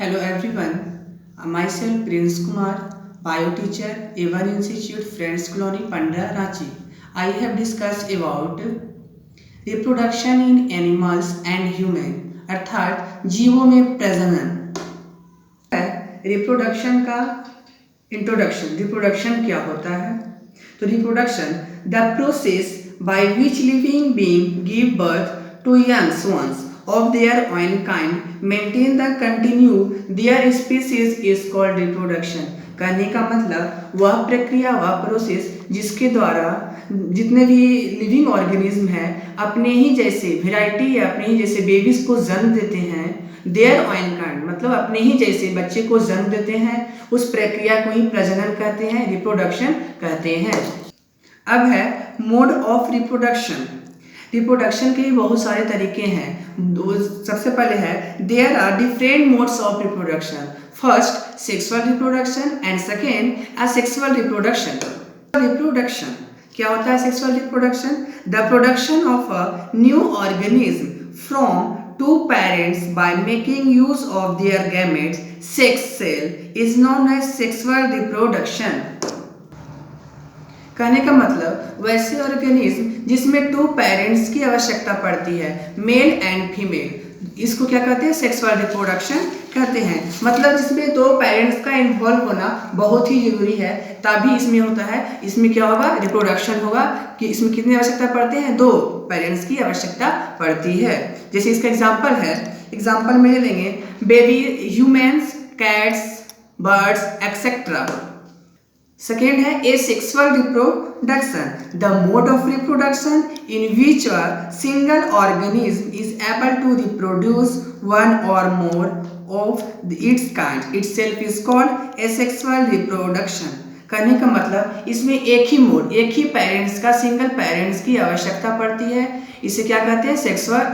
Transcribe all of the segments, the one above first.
Hello everyone, myself Prince Kumar, bio teacher, A1 Institute, Friends Colony, Panda, Ranchi. I have discussed about reproduction in animals and human, अर्थात जीवों में प्रजनन। Reproduction का introduction, reproduction क्या होता है? तो reproduction the process by which living being give birth to young ones of their own kind maintain the continue their species is called reproduction। कहने का मतलब वह प्रक्रिया, वह प्रोसेस जिसके द्वारा जितने भी लिविंग ऑर्गेनिज्म है अपने ही जैसे वेराइटी या अपने ही जैसे बेबीज को जन्म देते हैं, देयर ऑन काइंड मतलब अपने ही जैसे बच्चे को जन्म देते हैं, उस प्रक्रिया को ही प्रजनन कहते हैं, रिप्रोडक्शन कहते हैं। अब है मोड ऑफ रिप्रोडक्शन। रिप्रोडक्शन के बहुत सारे तरीके हैं। सबसे पहले है there are different modes of reproduction. First sexual reproduction and second asexual reproduction. Reproduction क्या होता है? Sexual reproduction the production of a new organism from two parents by making use of their gametes sex cell is known as sexual reproduction. कहने का मतलब वैसे organism जिसमें to parents की आवश्यकता पड़ती है, मेल एंड फीमेल, इसको क्या कहते हैं? सेक्सुअल रिप्रोडक्शन कहते हैं। मतलब जिसमें दो पेरेंट्स का इन्वॉल्व होना बहुत ही जरूरी है, तभी इसमें होता है। इसमें क्या होगा? रिप्रोडक्शन होगा। कि इसमें कितनी आवश्यकता पड़ते हैं? दो पेरेंट्स की आवश्यकता पड़ती है। जैसे इसका एग्जाम्पल है, एग्जाम्पल में ले लेंगे baby humans, cats, birds etcetera. Second है asexual reproduction the mode of reproduction in which a single organism is able to reproduce one or more of its kind itself is called asexual reproduction. कहने का मतलब इसमें एक ही mode, एक ही parents का, सिंगल पेरेंट्स की आवश्यकता पड़ती है। इसे क्या कहते हैं?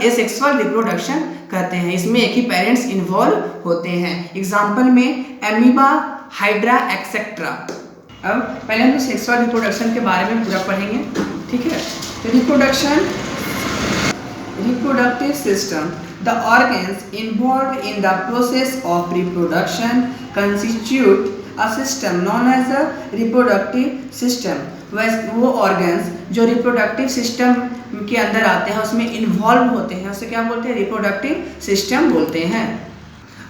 एसेक्सुअल रिप्रोडक्शन कहते हैं। इसमें एक ही पेरेंट्स इन्वॉल्व होते हैं। एग्जाम्पल में एमीबा, हाइड्रा एक्सेट्रा। अब पहले हम सेक्सुअल रिप्रोडक्शन के बारे में पूरा पढ़ेंगे, ठीक है? तो reproductive system the organs involve in the process of reproduction constitute a system known as a reproductive system. वो ऑर्गन्स जो रिप्रोडक्टिव सिस्टम के अंदर आते हैं, उसमें इन्वॉल्व होते हैं, उसे क्या बोलते हैं? रिप्रोडक्टिव सिस्टम बोलते हैं।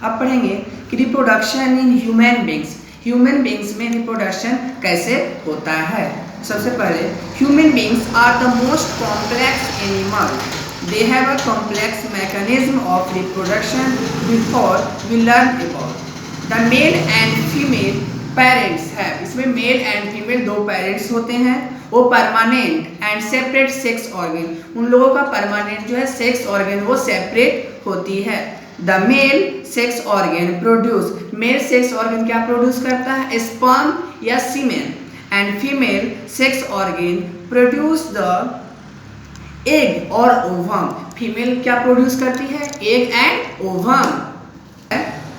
अब पढ़ेंगे कि reproduction in human beings, human beings में रिप्रोडक्शन कैसे होता है। सबसे पहले human beings are the most complex animal, they have a complex mechanism of reproduction before we learn about the male and female parents have. इसमें male and female दो पेरेंट्स होते हैं। वो permanent and separate sex organ, उन लोगों का permanent जो है सेक्स ऑर्गन वो सेपरेट होती है। The male sex organ produce, male sex organ क्या प्रोड्यूस करता है? स्पर्म या semen. And female sex organ produce the egg or ovum, female क्या प्रोड्यूस करती है? Egg and ovum.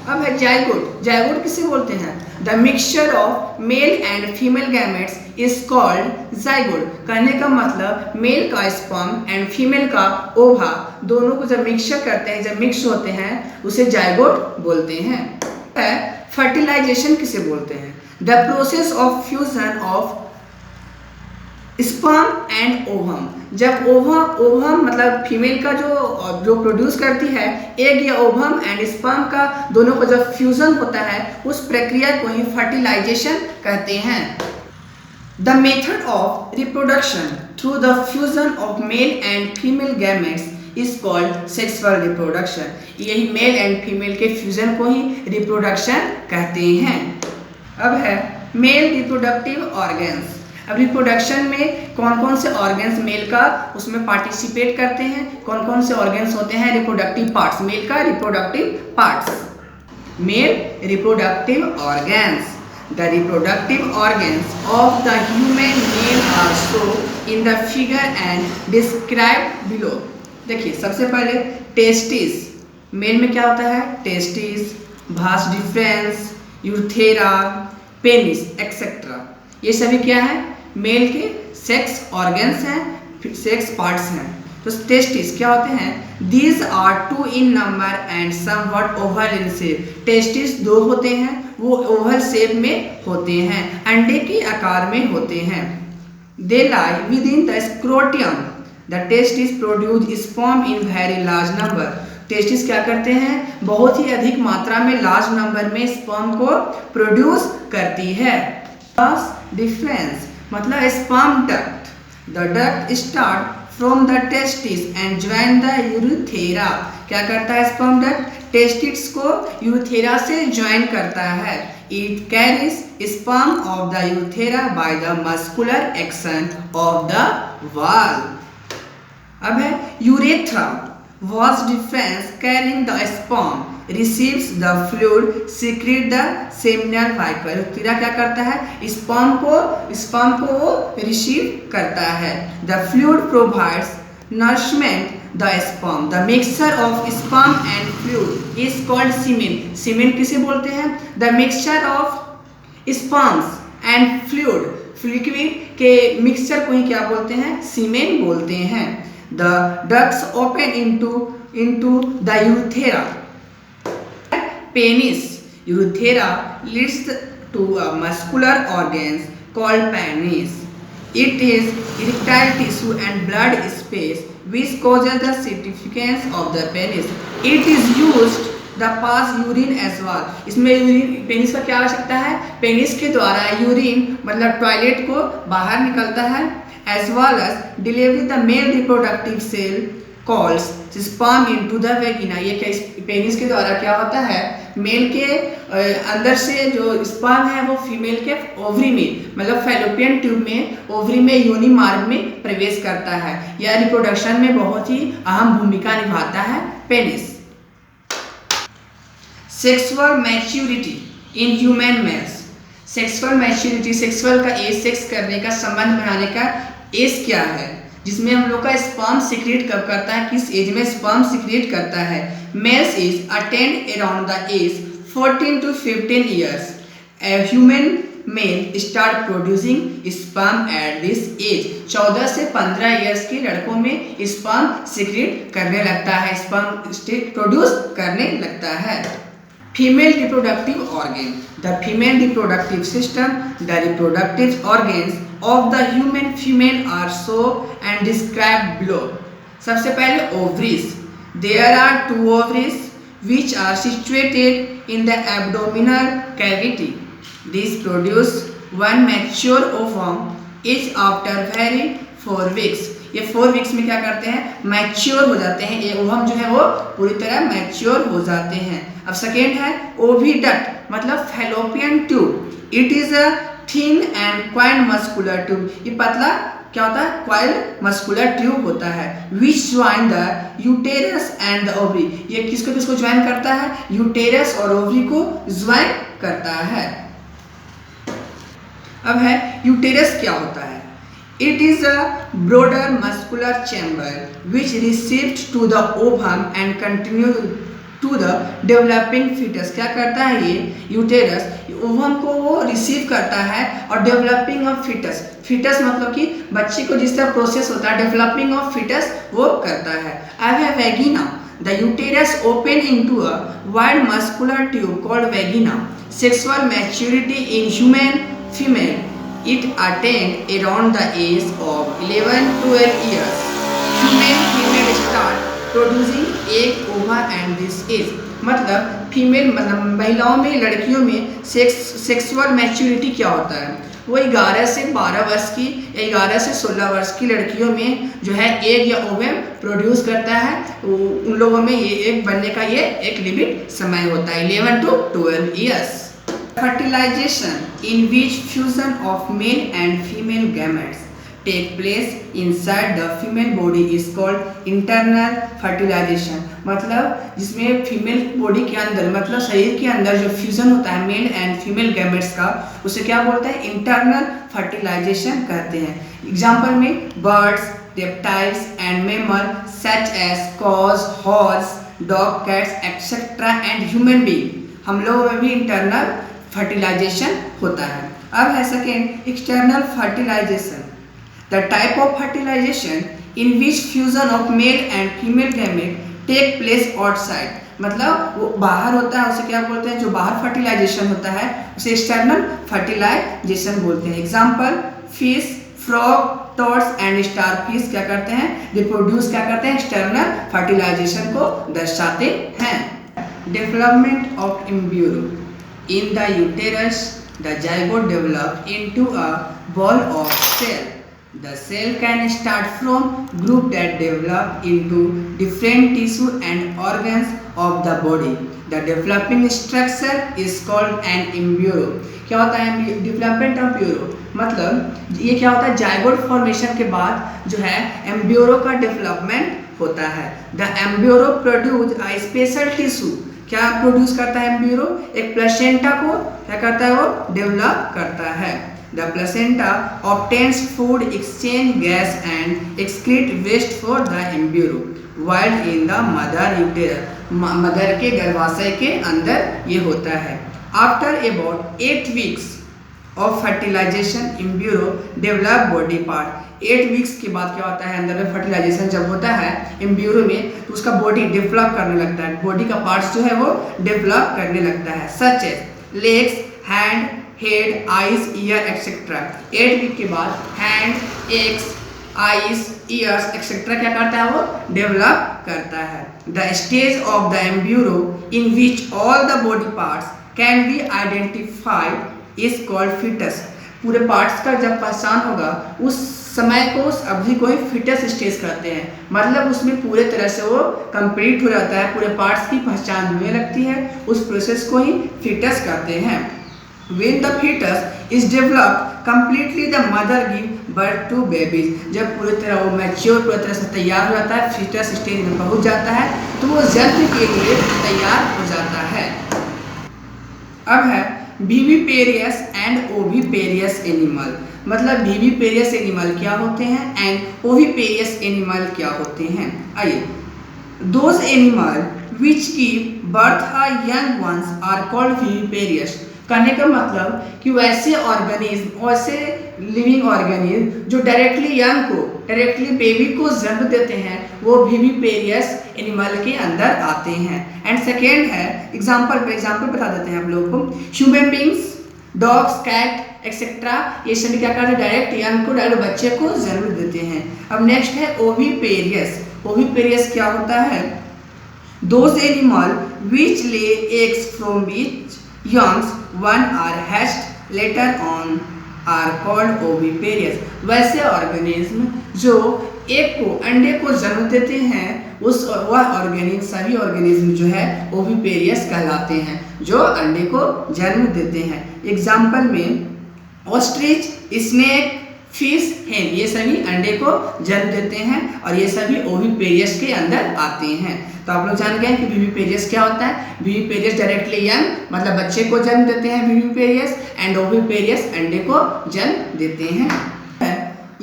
अब है जाइगोट। जाइगोट किसे बोलते हैं? The mixture of male and female gametes is called zygote. कहने का मतलब मेल का स्पर्म एंड फीमेल का ओवा दोनों को जब मिक्सचर करते हैं, जब मिक्स होते हैं, उसे जाइगोट बोलते हैं। फर्टिलाइजेशन किसे बोलते हैं? The process of fusion of sperm and ovum. जब ओवम मतलब फीमेल का जो प्रोड्यूस करती है एग या ओवम एंड स्पर्म का, दोनों को जब फ्यूजन होता है, उस प्रक्रिया को ही फर्टिलाइजेशन कहते हैं। The method of reproduction through the fusion of male and female gametes is called sexual reproduction. यही मेल एंड फीमेल के फ्यूजन को ही रिप्रोडक्शन कहते हैं। अब है मेल रिप्रोडक्टिव ऑर्गन्स। अब रिप्रोडक्शन में कौन कौन से ऑर्गन्स मेल का उसमें पार्टिसिपेट करते हैं, कौन कौन से ऑर्गन्स होते हैं? रिप्रोडक्टिव पार्ट्स, मेल का reproductive parts. Male reproductive organs the reproductive organs of the human male are show in the figure and describe below. देखिए सबसे पहले टेस्टिस, मेल में क्या होता है? Testis, vas deferens, urethra, penis etcetera. ये सभी क्या है? मेल के सेक्स ऑर्गन्स हैं, सेक्स पार्ट्स हैं। तो टेस्टिस क्या होते हैं? These are two in number and somewhat oval in shape. Testis दो होते हैं, वो ओवल शेप में होते हैं, अंडे के आकार में होते हैं। They lie within the scrotum. The testis produce sperm in very large number. Testis क्या करते हैं? बहुत ही अधिक मात्रा में लार्ज नंबर में स्पर्म को प्रोड्यूस करती है। डिफरेंस मतलब sperm duct. The duct start from the testis and join the urethra. क्या करता है स्पर्म डक्ट? टेस्टिस को यूरिथेरा से ज्वाइन करता है। It carries sperm of the urethra by the muscular action of the wall. अब है urethra was difference carrying the sperm receives the fluid secrete the seminal fiber। Urethra क्या करता है? Sperm को वो रिसीव करता है। The fluid provides nourishment the sperm। The mixture of sperm and fluid is called semen। semen किसे बोलते हैं? The mixture of sperms and fluid liquid के मिक्सचर को ही क्या बोलते हैं? सीमेन बोलते हैं। The ducts open into the urethra। Penis urethra leads to a muscular organ called penis। It is erectile tissue and blood space which causes the significance of the penis। It is used the pass urine as well। इसमें urine penis का क्या आवश्यकता है? Penis के द्वारा urine मतलब toilet को बाहर निकलता है। as well as delivery the male reproductive cell calls sperm into the vagina। ये क्या पेनिस के द्वारा क्या होता है? मेल के अंदर से जो स्पर्म है वो फीमेल के ओवरी में मतलब फैलोपियन ट्यूब में ओवरी में योनि मार्ग में प्रवेश करता है। यह रिप्रोडक्शन में बहुत ही अहम भूमिका निभाता है penis. Sexual maturity in human mails. Sexual maturity sexual का एज सेक्स करने का संबंध बनाने का एज क्या है? जिसमें हम लोग का स्पर्म सीक्रेट कब करता है? किस एज में स्पर्म सीक्रेट करता है? Males is attend around the age 14 to 15 years। A human male start producing sperm at this age। 14 से 15 इयर्स के लड़कों में स्पर्म सीक्रेट करने लगता है, स्पर्म प्रोड्यूस करने लगता है। Female reproductive organ। The female reproductive system, the reproductive organs of the human female are shown and described below। सबसे पहले ovaries। There are 2 ovaries which are situated in the abdominal cavity। These produce one mature ovum each after very 4 weeks। ये 4 weeks में क्या करते हैं? Mature हो जाते हैं। ये ओवम जो है वो पूरी तरह मैच्योर हो जाते हैं। अब सेकेंड है ओविडक्ट मतलब fallopian tube. It is a thin and coiled muscular tube. ये पतला क्या होता है? क्वाइल्ड मस्कुलर ट्यूब होता है। Which join the uterus and the ovary. ये किसको किसको ज्वाइन करता है? यूटेरस और ओवरी को ज्वाइन करता है। अब है यूटेरस क्या होता है? It is a broader muscular chamber which receives to the ovum and continues to the developing fetus। क्या करता है ये यूटेरस? ओवम को वो रिसीव करता है और डेवलपिंग ऑफ फिटस। फिटस मतलब कि बच्चे को जिस तरह प्रोसेस होता है डेवलपिंग ऑफ फिटस वो करता है। अब है वेगिना। The uterus open into a wide muscular tube called vagina। Sexual maturity in human female। It attained around the age of 11-12 years। Female start producing egg ova and this age। मतलब female मतलब महिलाओं में लड़कियों में sexual maturity क्या होता है? वो 11 से 12 वर्ष की 11 से 16 वर्ष की लड़कियों में जो है एग या ओवम प्रोड्यूस करता है। उन लोगों में ये एग बनने का ये एक लिमिट समय होता है 11 to 12 years। Fertilization in which fusion of male and female gametes take place inside the female body is called internal fertilization। मतलब जिसमें फीमेल बॉडी के अंदर मतलब शरीर के अंदर जो फ्यूजन होता है मेल एंड फीमेल गैमेट्स का उसे क्या बोलते हैं? इंटरनल फर्टिलाइजेशन कहते हैं। एग्जाम्पल में birds, reptiles and mammal such as cows, horse, dog, cats etcetera and human being. हम लोगों में भी इंटरनल फर्टिलाइजेशन होता है। अब है second external fertilization. The type of fertilization in which fusion of male and female gamete take place outside, मतलब वो बाहर होता है, उसे क्या बोलते हैं, जो बाहर फर्टिलाइजेशन होता है उसे एक्सटर्नल फर्टिलाइजेशन बोलते हैं। Example, fish, frog, toads and starfish क्या करते हैं, रिप्रोड्यूस क्या करते हैं, एक्सटर्नल फर्टिलाइजेशन को दर्शाते हैं। Development of embryo in the uterus, the zygote develop into a ball of cell. The cell can start from group that develop into different tissue and organs of the body. The developing structure is called an embryo. क्या होता है development of embryo, मतलब ये क्या होता है, zygote formation के बाद जो है एम्ब्रियो का डेवलपमेंट होता है। The embryo produce a special tissue, क्या प्रोड्यूस करता है एम्ब्रियो, एक प्लेसेंटा को क्या करता है, वो डेवलप करता है। The placenta obtains food, exchange gas and excrete waste for the embryo while in the mother uterus, mother के गर्भाशय के अंदर ये होता है। After about 8 weeks of fertilization, embryo develop body part। 8 weeks के बाद क्या होता है, अंदर में फर्टिलाइजेशन जब होता है एम्ब्रियो में तो उसका बॉडी डेवलप करने लगता है, बॉडी का पार्ट्स जो है वो डेवलप करने लगता है, such as legs, hand, head, eyes, ear etcetera. 8 week के बाद hand, legs, eyes, ears etcetera क्या करता है, वो डेवलप करता है। The stage of the embryo in which all the body parts can be identified is called foetus. पूरे parts का जब पहचान होगा उस समय को, उस अवधि को ही फिटस स्टेज कहते हैं, मतलब उसमें पूरे तरह से वो कंप्लीट हो जाता है, पूरे पार्ट्स की पहचान होने लगती है, उस प्रोसेस को ही फिटस कहते हैं। When the fetus is developed completely, the mother give birth to babies। जब पूरी तरह वो मैच्योर पूरी तरह से तैयार हो जाता है, फीटस स्टेज में पहुंच जाता है तो वो जन्म के लिए तैयार हो जाता है। अब है विविपेरियस एंड ओविपेरियस एनिमल, मतलब विविपेरियस एनिमल क्या होते हैं एंड ओविपेरियस एनिमल क्या होते हैं। आइए, those animal which give birth a young ones are called viviparous. कहने का मतलब कि वैसे ऑर्गेनिज्म, वैसे लिविंग ऑर्गेनिज्म जो डायरेक्टली यंग को, डायरेक्टली बेबी को जन्म देते हैं वो विविपेरियस एनिमल के अंदर आते हैं। एंड सेकेंड है एग्जाम्पल बता देते हैं हम लोग को, human beings, dogs, cat etcetera, ये सभी क्या करते हैं, डायरेक्ट यंग को, डायरेक्ट बच्चे को जन्म देते हैं। अब नेक्स्ट है ओविपेरियस। ओविपेरियस क्या होता है, those animal which lay eggs from which youngs one are hatched later on are called oviparous। वैसे ऑर्गेनिज्म जो एक को, अंडे को जन्म देते हैं, उस वह ऑर्गेनिज्म, सभी ऑर्गेनिज्म जो है ओविपेरियस कहलाते हैं, जो अंडे को जन्म देते हैं। एग्जाम्पल में ऑस्ट्रिच, स्नेक, फिश, हेन, ये सभी अंडे को जन्म देते हैं और ये सभी ओविपेरियस के अंदर आते हैं। तो आप लोग जान गए कि विविपेरियस क्या होता है। विविपेरियस डायरेक्टली यंग, मतलब बच्चे को जन्म देते हैं विविपेरियस, एंड ओविपेरियस अंडे को जन्म देते हैं।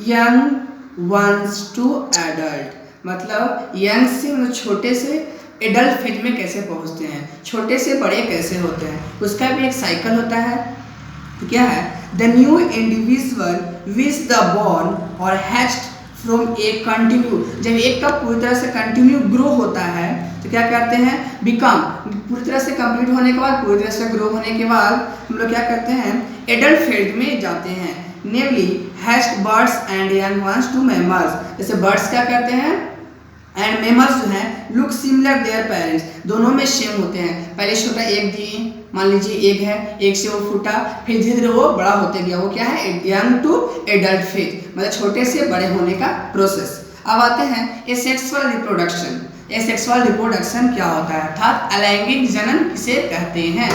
यंग वंस टू एडल्ट, मतलब यंग से, मतलब छोटे से एडल्ट फेज में कैसे पहुंचते हैं, छोटे से बड़े कैसे होते हैं, उसका भी एक साइकिल होता है। तो क्या है, the new individual which the born और हैच्ड फ्रॉम ए कंटिन्यू, जब एक का पूरी तरह से कंटिन्यू ग्रो होता है तो क्या करते हैं, बिकम, पूरी तरह से कंप्लीट होने के बाद, पूरी तरह से ग्रो होने के बाद हम लोग क्या करते हैं, एडल्ट फेज में जाते हैं। Namely hatched birds and young ones to mammals. जैसे बर्ड्स क्या करते हैं एंड मैमल्स जो हैं लुक सिमिलर देयर पेरेंट्स, दोनों में सेम होते हैं। पहले छोटा एक दिए, मान लीजिए एक है, एक से वो फूटा, फिर धीरे धीरे वो बड़ा होते गया, वो क्या है, यंग टू एडल्ट फेज, मतलब छोटे से बड़े होने का प्रोसेस। अब आते हैं एसेक्सुअल रिप्रोडक्शन। एसेक्सुअल रिप्रोडक्शन क्या होता है, अर्थात अलैंगिक जनन किसे कहते हैं।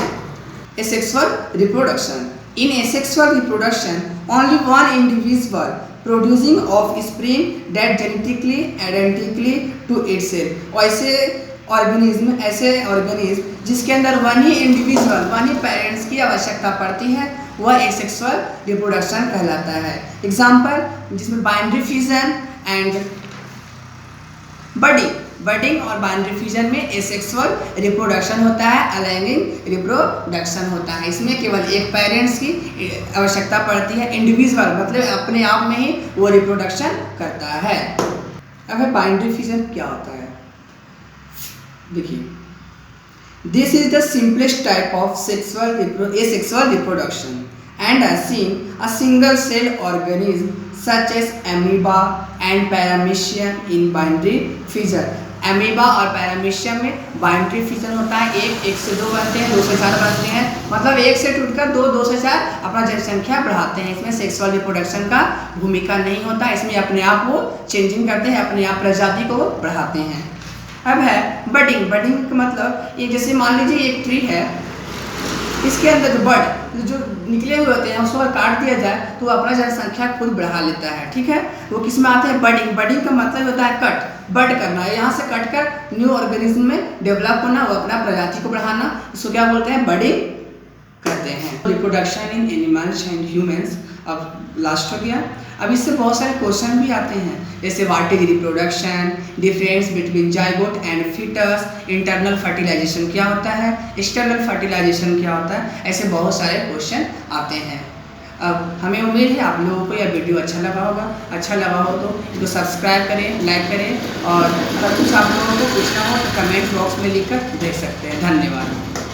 Asexual reproduction, in asexual reproduction only one individual producing offspring that genetically identically to itself। ऐसे ऑर्गेनिज्म जिसके अंदर वन ही इंडिविजुअल, वन ही पेरेंट्स की आवश्यकता पड़ती है, वह एसेक्सुअल रिप्रोडक्शन कहलाता है। एग्जाम्पल जिसमें बाइनरी फ्यूजन एंड बडिंग और बाइनरी फ्यूजन में एसेक्सुअल रिप्रोडक्शन होता है, अलैंगिक रिप्रोडक्शन होता है। इसमें केवल एक पेरेंट्स की आवश्यकता पड़ती है, इंडिविजुअल मतलब अपने आप में ही वो रिप्रोडक्शन करता है। अब है बाइनरी फिजन क्या होता है। देखिए, this is the simplest type of asexual reproduction and as seen a single cell organism such as amoeba and paramecium in binary fission। Amoeba और पैरामीशियम में बाइनरी फिजन होता है, एक से 2 बनते हैं, 2 से 4 बनते हैं, मतलब एक से टूटकर 2 से 4 अपना जनसंख्या बढ़ाते हैं। इसमें सेक्सुअल रिप्रोडक्शन का भूमिका नहीं होता, इसमें अपने आप वो चेंजिंग करते हैं, अपने आप प्रजाति को बढ़ाते हैं। अब है बडिंग। बडिंग का मतलब ये जैसे मान लीजिए एक ट्री है, इसके अंदर जो बड जो निकले हुए होते हैं उसको अगर काट दिया जाए तो वो अपना जनसंख्या खुद बढ़ा लेता है, ठीक है। वो किस में आते हैं, बडिंग। बडिंग का मतलब होता है कट, बड करना, यहाँ से कट कर न्यू ऑर्गेनिज्म में डेवलप होना, वो अपना प्रजाति को बढ़ाना, इसको क्या बोलते हैं, बडिंग कहते हैं। Reproduction in animals and humans अब लास्ट हो गया। अब इससे बहुत सारे क्वेश्चन भी आते हैं, जैसे what is reproduction, difference between zygote and foetus, internal fertilization क्या होता है, एक्सटर्नल फर्टिलाइजेशन क्या होता है, ऐसे बहुत सारे क्वेश्चन आते हैं। अब हमें उम्मीद है आप लोगों को यह वीडियो अच्छा लगा होगा। अच्छा लगा हो तो इसको सब्सक्राइब करें, लाइक करें, और अगर कुछ आप लोगों को पूछना हो तो कमेंट बॉक्स में लिखकर दे सकते हैं। धन्यवाद।